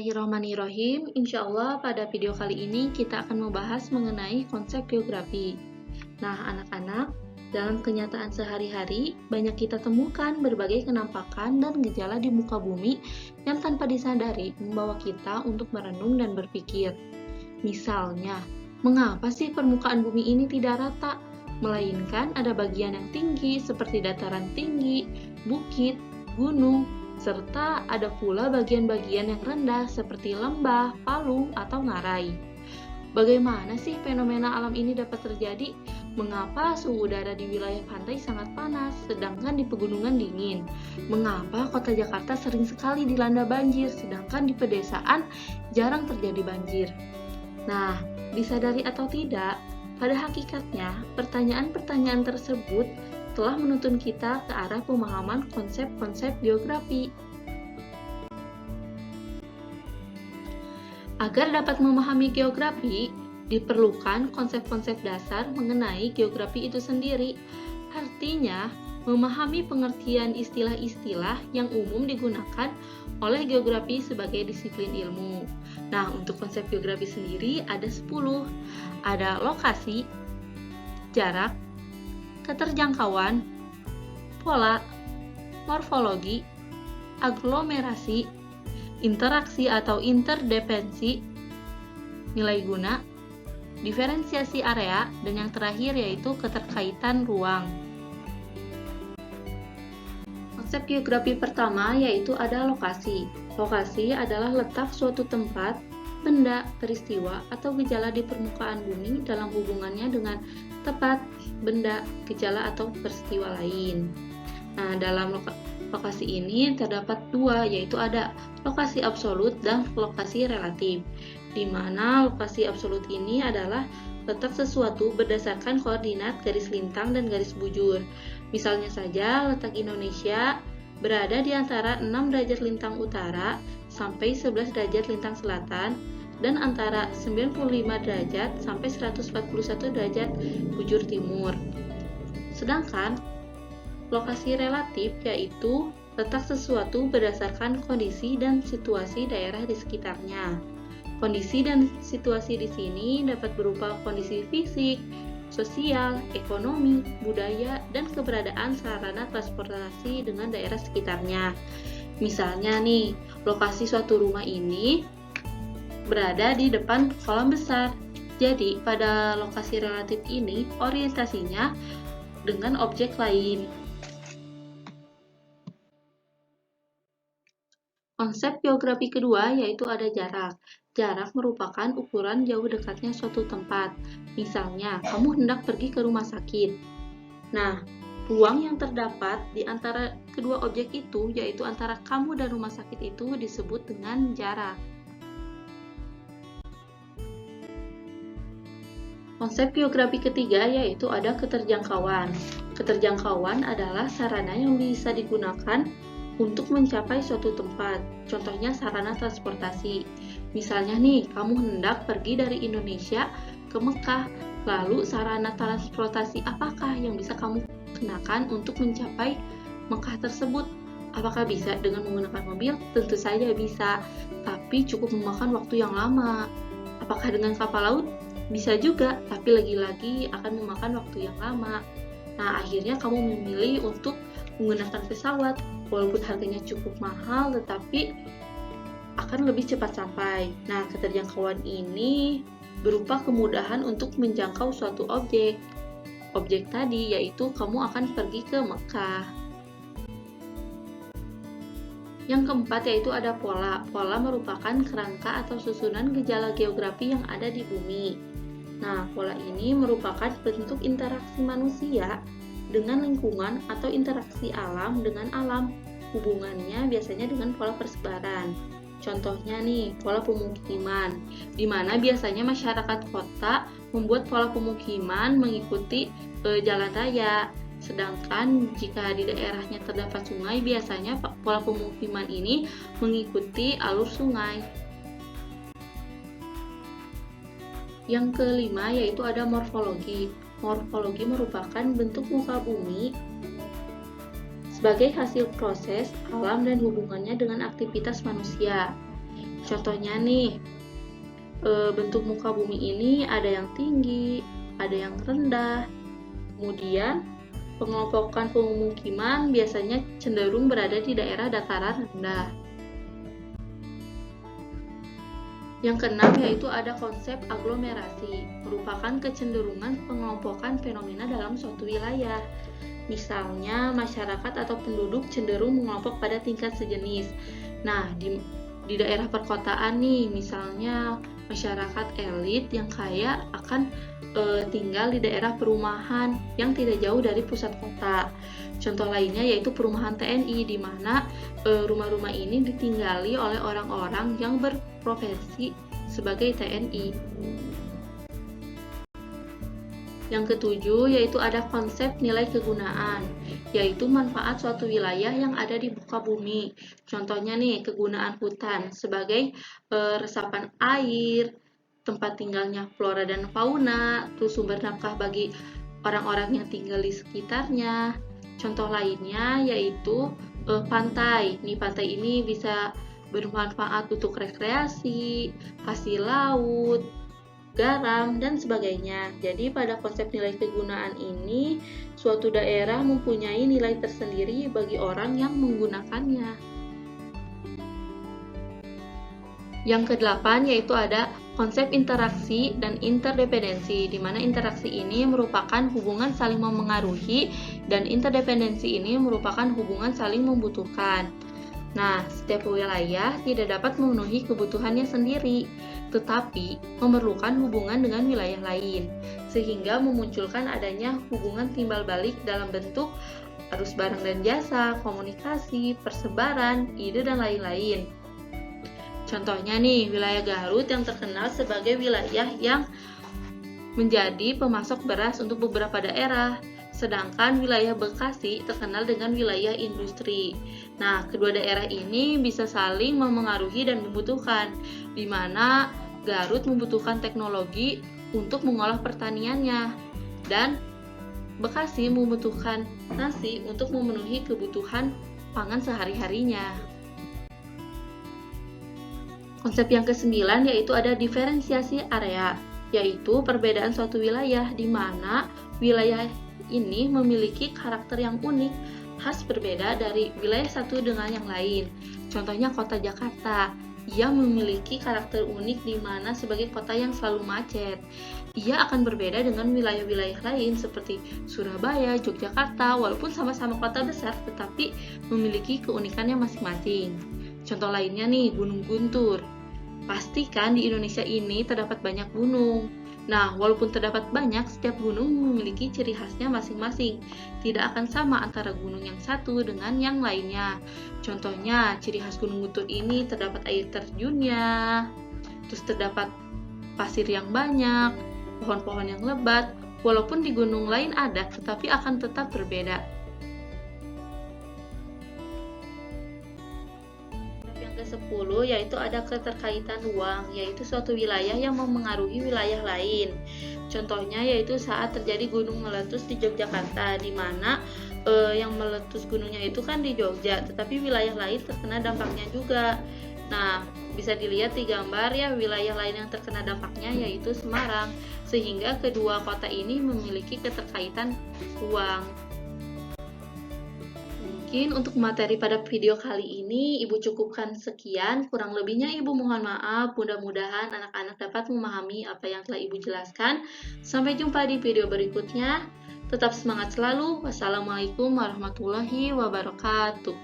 Bismillahirrahmanirrahim. Insya Allah pada video kali ini kita akan membahas mengenai konsep geografi. Nah, anak-anak, dalam kenyataan sehari-hari banyak kita temukan berbagai kenampakan dan gejala di muka bumi yang tanpa disadari membawa kita untuk merenung dan berpikir. Misalnya, mengapa sih permukaan bumi ini tidak rata? Melainkan ada bagian yang tinggi seperti dataran tinggi, bukit, gunung, serta ada pula bagian-bagian yang rendah seperti lembah, palung, atau ngarai. Bagaimana sih fenomena alam ini dapat terjadi? Mengapa suhu udara di wilayah pantai sangat panas, sedangkan di pegunungan dingin? Mengapa kota Jakarta sering sekali dilanda banjir, sedangkan di pedesaan jarang terjadi banjir? Nah, disadari atau tidak, pada hakikatnya pertanyaan-pertanyaan tersebut telah menuntun kita ke arah pemahaman konsep-konsep geografi. Agar dapat memahami geografi, diperlukan konsep-konsep dasar mengenai geografi itu sendiri. Artinya, memahami pengertian istilah-istilah yang umum digunakan oleh geografi sebagai disiplin ilmu. Nah, untuk konsep geografi sendiri ada 10. Ada lokasi, jarak, keterjangkauan, pola, morfologi, aglomerasi, interaksi atau interdependensi, nilai guna, diferensiasi area, dan yang terakhir yaitu keterkaitan ruang. Konsep geografi pertama yaitu ada lokasi. Lokasi adalah letak suatu tempat, benda, peristiwa, atau gejala di permukaan bumi dalam hubungannya dengan tempat, benda, gejala, atau peristiwa lain. Nah, dalam lokasi ini terdapat dua, yaitu ada lokasi absolut dan lokasi relatif, di mana lokasi absolut ini adalah letak sesuatu berdasarkan koordinat garis lintang dan garis bujur. Misalnya saja, letak Indonesia berada di antara 6 derajat lintang utara sampai 11 derajat lintang selatan, dan antara 95 derajat sampai 141 derajat bujur timur. Sedangkan lokasi relatif yaitu letak sesuatu berdasarkan kondisi dan situasi daerah di sekitarnya. Kondisi dan situasi di sini dapat berupa kondisi fisik, sosial, ekonomi, budaya, dan keberadaan sarana transportasi dengan daerah sekitarnya. Misalnya nih, lokasi suatu rumah ini berada di depan kolam besar. Jadi, pada lokasi relatif ini, orientasinya dengan objek lain. Konsep geografi kedua yaitu ada jarak. Jarak merupakan ukuran jauh dekatnya suatu tempat. Misalnya, kamu hendak pergi ke rumah sakit. Nah, ruang yang terdapat di antara kedua objek itu, yaitu antara kamu dan rumah sakit itu, disebut dengan jarak. Konsep geografi ketiga yaitu ada keterjangkauan. Keterjangkauan adalah sarana yang bisa digunakan untuk mencapai suatu tempat. Contohnya sarana transportasi. Misalnya nih, kamu hendak pergi dari Indonesia ke Mekah. Lalu sarana transportasi apakah yang bisa kamu gunakan untuk mencapai Mekah tersebut? Apakah bisa dengan menggunakan mobil? Tentu saja bisa, tapi cukup memakan waktu yang lama. Apakah dengan kapal laut? Bisa juga, tapi lagi-lagi akan memakan waktu yang lama. Nah, akhirnya kamu memilih untuk menggunakan pesawat. Walaupun harganya cukup mahal, tetapi akan lebih cepat sampai. Nah, keterjangkauan ini berupa kemudahan untuk menjangkau suatu objek. Objek tadi yaitu kamu akan pergi ke Mekah. Yang keempat yaitu ada pola. Pola merupakan kerangka atau susunan gejala geografi yang ada di bumi. Nah, pola ini merupakan bentuk interaksi manusia dengan lingkungan atau interaksi alam dengan alam. Hubungannya biasanya dengan pola persebaran. Contohnya nih, pola pemukiman, di mana biasanya masyarakat kota membuat pola pemukiman mengikuti jalan raya. Sedangkan jika di daerahnya terdapat sungai, biasanya pola pemukiman ini mengikuti alur sungai. Yang kelima yaitu ada morfologi. Morfologi merupakan bentuk muka bumi sebagai hasil proses alam dan hubungannya dengan aktivitas manusia. Contohnya nih, bentuk muka bumi ini ada yang tinggi, ada yang rendah. Kemudian, pengelompokan pemukiman biasanya cenderung berada di daerah dataran rendah. Yang keenam yaitu ada konsep aglomerasi, merupakan kecenderungan pengelompokan fenomena dalam suatu wilayah. Misalnya, masyarakat atau penduduk cenderung mengelompok pada tingkat sejenis. Nah, di daerah perkotaan nih, misalnya masyarakat elit yang kaya akan tinggal di daerah perumahan yang tidak jauh dari pusat kota. Contoh lainnya yaitu perumahan TNI, di mana rumah-rumah ini ditinggali oleh orang-orang yang berprofesi sebagai TNI. Yang ketujuh yaitu ada konsep nilai kegunaan, yaitu manfaat suatu wilayah yang ada di muka bumi. Contohnya nih, kegunaan hutan sebagai resapan air, tempat tinggalnya flora dan fauna, terus sumber nafkah bagi orang-orang yang tinggal di sekitarnya. Contoh lainnya yaitu pantai. Nih, pantai ini bisa bermanfaat untuk rekreasi, hasil laut, garam, dan sebagainya. Jadi pada konsep nilai kegunaan ini, suatu daerah mempunyai nilai tersendiri bagi orang yang menggunakannya. Yang kedelapan yaitu ada konsep interaksi dan interdependensi, di mana interaksi ini merupakan hubungan saling memengaruhi dan interdependensi ini merupakan hubungan saling membutuhkan. Nah, setiap wilayah tidak dapat memenuhi kebutuhannya sendiri, tetapi memerlukan hubungan dengan wilayah lain, sehingga memunculkan adanya hubungan timbal balik dalam bentuk arus barang dan jasa, komunikasi, persebaran, ide, dan lain-lain. Contohnya nih, wilayah Garut yang terkenal sebagai wilayah yang menjadi pemasok beras untuk beberapa daerah. Sedangkan wilayah Bekasi terkenal dengan wilayah industri. Nah, kedua daerah ini bisa saling memengaruhi dan membutuhkan, di mana Garut membutuhkan teknologi untuk mengolah pertaniannya, dan Bekasi membutuhkan nasi untuk memenuhi kebutuhan pangan sehari-harinya. Konsep yang kesembilan yaitu ada diferensiasi area, yaitu perbedaan suatu wilayah, di mana wilayah ini memiliki karakter yang unik, khas berbeda dari wilayah satu dengan yang lain. Contohnya kota Jakarta, ia memiliki karakter unik di mana sebagai kota yang selalu macet. Ia akan berbeda dengan wilayah-wilayah lain seperti Surabaya, Yogyakarta, walaupun sama-sama kota besar tetapi memiliki keunikannya masing-masing. Contoh lainnya nih, Gunung Guntur. Pastikan di Indonesia ini terdapat banyak gunung. Nah, walaupun terdapat banyak, setiap gunung memiliki ciri khasnya masing-masing. Tidak akan sama antara gunung yang satu dengan yang lainnya. Contohnya, ciri khas Gunung Guntur ini terdapat air terjunnya, terus terdapat pasir yang banyak, pohon-pohon yang lebat. Walaupun di gunung lain ada, tetapi akan tetap berbeda. Ke-10 yaitu ada keterkaitan ruang, yaitu suatu wilayah yang memengaruhi wilayah lain. Contohnya yaitu saat terjadi gunung meletus di Yogyakarta, di mana yang meletus gunungnya itu kan di Jogja, tetapi wilayah lain terkena dampaknya juga. Nah, bisa dilihat di gambar ya, wilayah lain yang terkena dampaknya yaitu Semarang, sehingga kedua kota ini memiliki keterkaitan ruang. Mungkin untuk materi pada video kali ini Ibu cukupkan sekian, kurang lebihnya Ibu mohon maaf. Mudah-mudahan anak-anak dapat memahami apa yang telah Ibu jelaskan. Sampai jumpa di video berikutnya. Tetap semangat selalu. Wassalamualaikum warahmatullahi wabarakatuh.